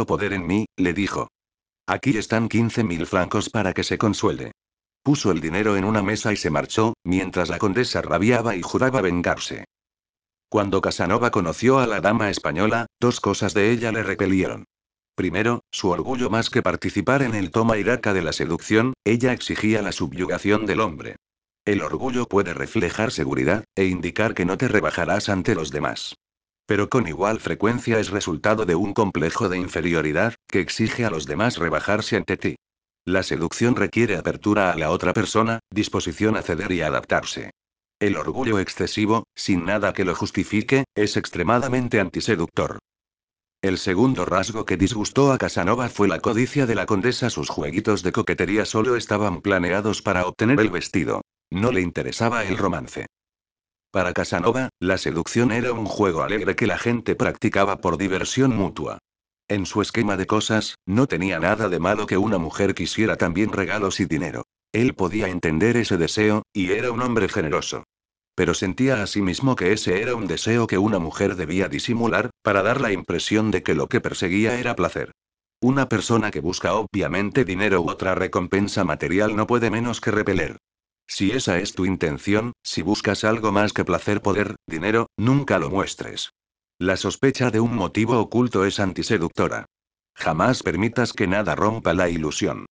poder en mí, le dijo. Aquí están 15.000 francos para que se consuele. Puso el dinero en una mesa y se marchó, mientras la condesa rabiaba y juraba vengarse. Cuando Casanova conoció a la dama española, dos cosas de ella le repelieron. Primero, su orgullo más que participar en el toma y daca de la seducción, ella exigía la subyugación del hombre. El orgullo puede reflejar seguridad, e indicar que no te rebajarás ante los demás. Pero con igual frecuencia es resultado de un complejo de inferioridad, que exige a los demás rebajarse ante ti. La seducción requiere apertura a la otra persona, disposición a ceder y adaptarse. El orgullo excesivo, sin nada que lo justifique, es extremadamente antiseductor. El segundo rasgo que disgustó a Casanova fue la codicia de la condesa. Sus jueguitos de coquetería solo estaban planeados para obtener el vestido. No le interesaba el romance. Para Casanova, la seducción era un juego alegre que la gente practicaba por diversión mutua. En su esquema de cosas, no tenía nada de malo que una mujer quisiera también regalos y dinero. Él podía entender ese deseo, y era un hombre generoso. Pero sentía asimismo que ese era un deseo que una mujer debía disimular, para dar la impresión de que lo que perseguía era placer. Una persona que busca obviamente dinero u otra recompensa material no puede menos que repeler. Si esa es tu intención, si buscas algo más que placer, poder, dinero, nunca lo muestres. La sospecha de un motivo oculto es antiseductora. Jamás permitas que nada rompa la ilusión.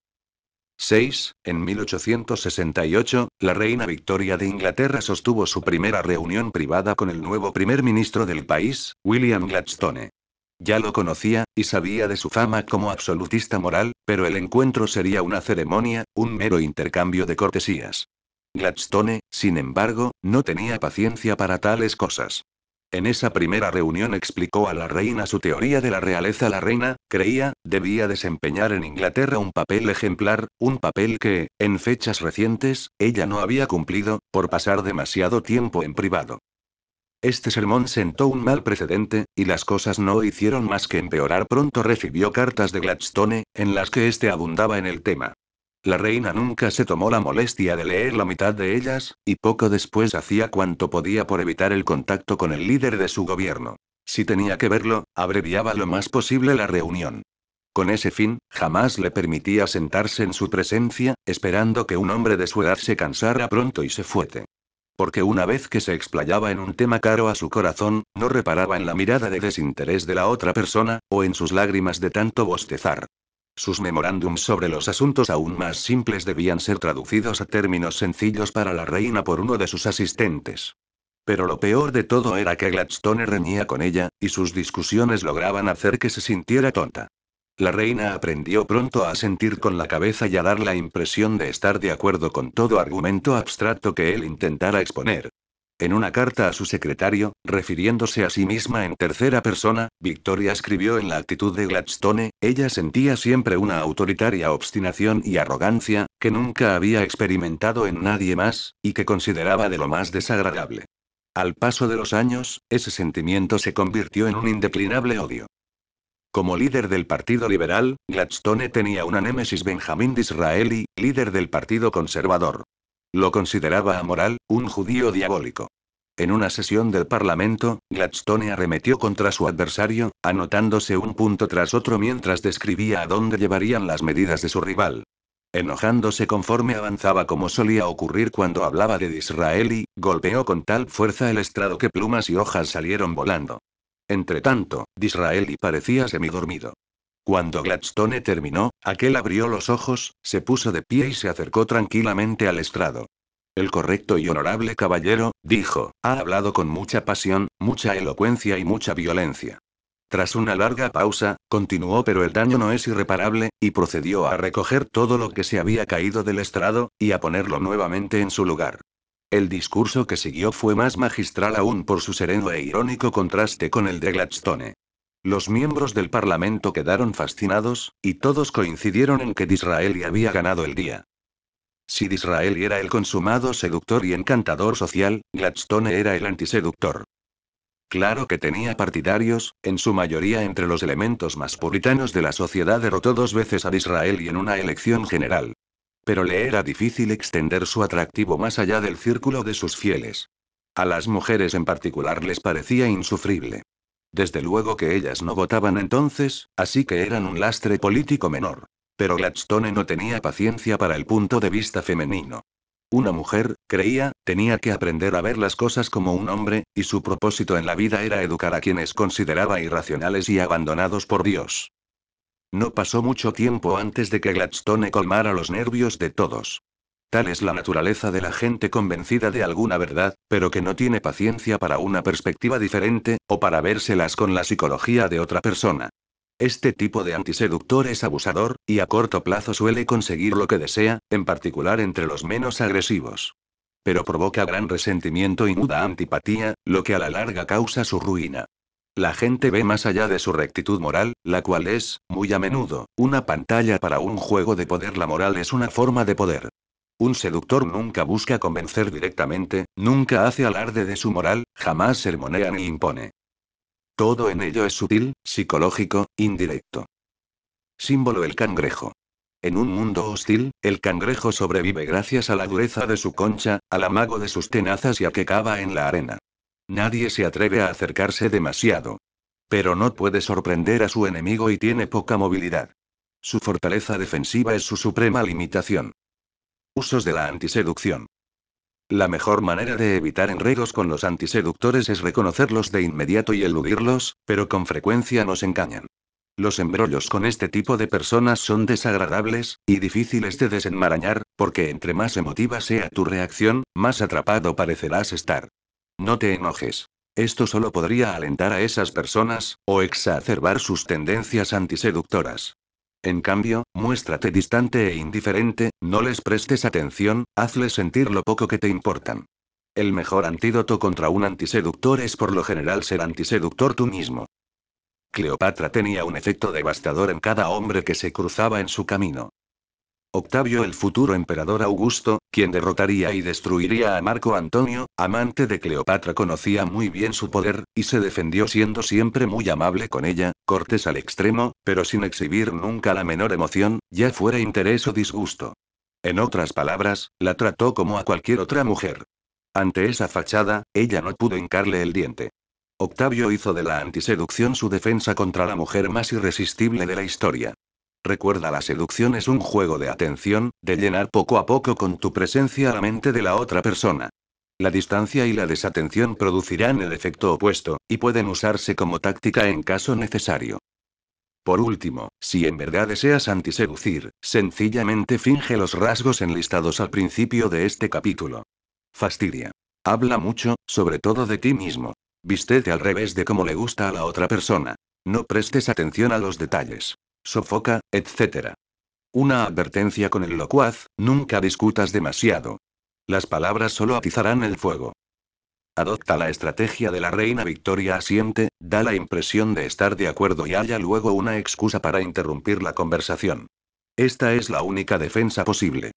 6. En 1868, la reina Victoria de Inglaterra sostuvo su primera reunión privada con el nuevo primer ministro del país, William Gladstone. Ya lo conocía, y sabía de su fama como absolutista moral, pero el encuentro sería una ceremonia, un mero intercambio de cortesías. Gladstone, sin embargo, no tenía paciencia para tales cosas. En esa primera reunión explicó a la reina su teoría de la realeza. La reina, creía, debía desempeñar en Inglaterra un papel ejemplar, un papel que, en fechas recientes, ella no había cumplido, por pasar demasiado tiempo en privado. Este sermón sentó un mal precedente, y las cosas no hicieron más que empeorar. Pronto recibió cartas de Gladstone, en las que éste abundaba en el tema. La reina nunca se tomó la molestia de leer la mitad de ellas, y poco después hacía cuanto podía por evitar el contacto con el líder de su gobierno. Si tenía que verlo, abreviaba lo más posible la reunión. Con ese fin, jamás le permitía sentarse en su presencia, esperando que un hombre de su edad se cansara pronto y se fuese. Porque una vez que se explayaba en un tema caro a su corazón, no reparaba en la mirada de desinterés de la otra persona, o en sus lágrimas de tanto bostezar. Sus memorándums sobre los asuntos aún más simples debían ser traducidos a términos sencillos para la reina por uno de sus asistentes. Pero lo peor de todo era que Gladstone reñía con ella, y sus discusiones lograban hacer que se sintiera tonta. La reina aprendió pronto a sentir con la cabeza y a dar la impresión de estar de acuerdo con todo argumento abstracto que él intentara exponer. En una carta a su secretario, refiriéndose a sí misma en tercera persona, Victoria escribió: en la actitud de Gladstone, ella sentía siempre una autoritaria obstinación y arrogancia, que nunca había experimentado en nadie más, y que consideraba de lo más desagradable. Al paso de los años, ese sentimiento se convirtió en un indeclinable odio. Como líder del Partido Liberal, Gladstone tenía una némesis: Benjamin Disraeli, líder del Partido Conservador. Lo consideraba amoral, un judío diabólico. En una sesión del Parlamento, Gladstone arremetió contra su adversario, anotándose un punto tras otro mientras describía a dónde llevarían las medidas de su rival. Enojándose conforme avanzaba, como solía ocurrir cuando hablaba de Disraeli, golpeó con tal fuerza el estrado que plumas y hojas salieron volando. Entretanto, Disraeli parecía semidormido. Cuando Gladstone terminó, aquel abrió los ojos, se puso de pie y se acercó tranquilamente al estrado. El correcto y honorable caballero, dijo, ha hablado con mucha pasión, mucha elocuencia y mucha violencia. Tras una larga pausa, continuó: pero el daño no es irreparable, y procedió a recoger todo lo que se había caído del estrado, y a ponerlo nuevamente en su lugar. El discurso que siguió fue más magistral aún por su sereno e irónico contraste con el de Gladstone. Los miembros del Parlamento quedaron fascinados, y todos coincidieron en que Disraeli había ganado el día. Si Disraeli era el consumado seductor y encantador social, Gladstone era el antiseductor. Claro que tenía partidarios, en su mayoría entre los elementos más puritanos de la sociedad. Derrotó 2 veces a Disraeli en una elección general. Pero le era difícil extender su atractivo más allá del círculo de sus fieles. A las mujeres en particular les parecía insufrible. Desde luego que ellas no votaban entonces, así que eran un lastre político menor. Pero Gladstone no tenía paciencia para el punto de vista femenino. Una mujer, creía, tenía que aprender a ver las cosas como un hombre, y su propósito en la vida era educar a quienes consideraba irracionales y abandonados por Dios. No pasó mucho tiempo antes de que Gladstone colmara los nervios de todos. Tal es la naturaleza de la gente convencida de alguna verdad, pero que no tiene paciencia para una perspectiva diferente, o para vérselas con la psicología de otra persona. Este tipo de antiseductor es abusador, y a corto plazo suele conseguir lo que desea, en particular entre los menos agresivos. Pero provoca gran resentimiento y muda antipatía, lo que a la larga causa su ruina. La gente ve más allá de su rectitud moral, la cual es, muy a menudo, una pantalla para un juego de poder. La moral es una forma de poder. Un seductor nunca busca convencer directamente, nunca hace alarde de su moral, jamás sermonea ni impone. Todo en ello es sutil, psicológico, indirecto. Símbolo: el cangrejo. En un mundo hostil, el cangrejo sobrevive gracias a la dureza de su concha, al amago de sus tenazas y a que cava en la arena. Nadie se atreve a acercarse demasiado. Pero no puede sorprender a su enemigo y tiene poca movilidad. Su fortaleza defensiva es su suprema limitación. Usos de la antiseducción. La mejor manera de evitar enredos con los antiseductores es reconocerlos de inmediato y eludirlos, pero con frecuencia nos engañan. Los embrollos con este tipo de personas son desagradables, y difíciles de desenmarañar, porque entre más emotiva sea tu reacción, más atrapado parecerás estar. No te enojes. Esto solo podría alentar a esas personas, o exacerbar sus tendencias antiseductoras. En cambio, muéstrate distante e indiferente, no les prestes atención, hazles sentir lo poco que te importan. El mejor antídoto contra un antiseductor es por lo general ser antiseductor tú mismo. Cleopatra tenía un efecto devastador en cada hombre que se cruzaba en su camino. Octavio, el futuro emperador Augusto, quien derrotaría y destruiría a Marco Antonio, amante de Cleopatra, conocía muy bien su poder, y se defendió siendo siempre muy amable con ella, cortés al extremo, pero sin exhibir nunca la menor emoción, ya fuera interés o disgusto. En otras palabras, la trató como a cualquier otra mujer. Ante esa fachada, ella no pudo hincarle el diente. Octavio hizo de la antiseducción su defensa contra la mujer más irresistible de la historia. Recuerda, la seducción es un juego de atención, de llenar poco a poco con tu presencia la mente de la otra persona. La distancia y la desatención producirán el efecto opuesto, y pueden usarse como táctica en caso necesario. Por último, si en verdad deseas antiseducir, sencillamente finge los rasgos enlistados al principio de este capítulo. Fastidia. Habla mucho, sobre todo de ti mismo. Vístete al revés de como le gusta a la otra persona. No prestes atención a los detalles. Sofoca, etc. Una advertencia con el locuaz: nunca discutas demasiado. Las palabras solo atizarán el fuego. Adopta la estrategia de la reina Victoria: asiente, da la impresión de estar de acuerdo y halla luego una excusa para interrumpir la conversación. Esta es la única defensa posible.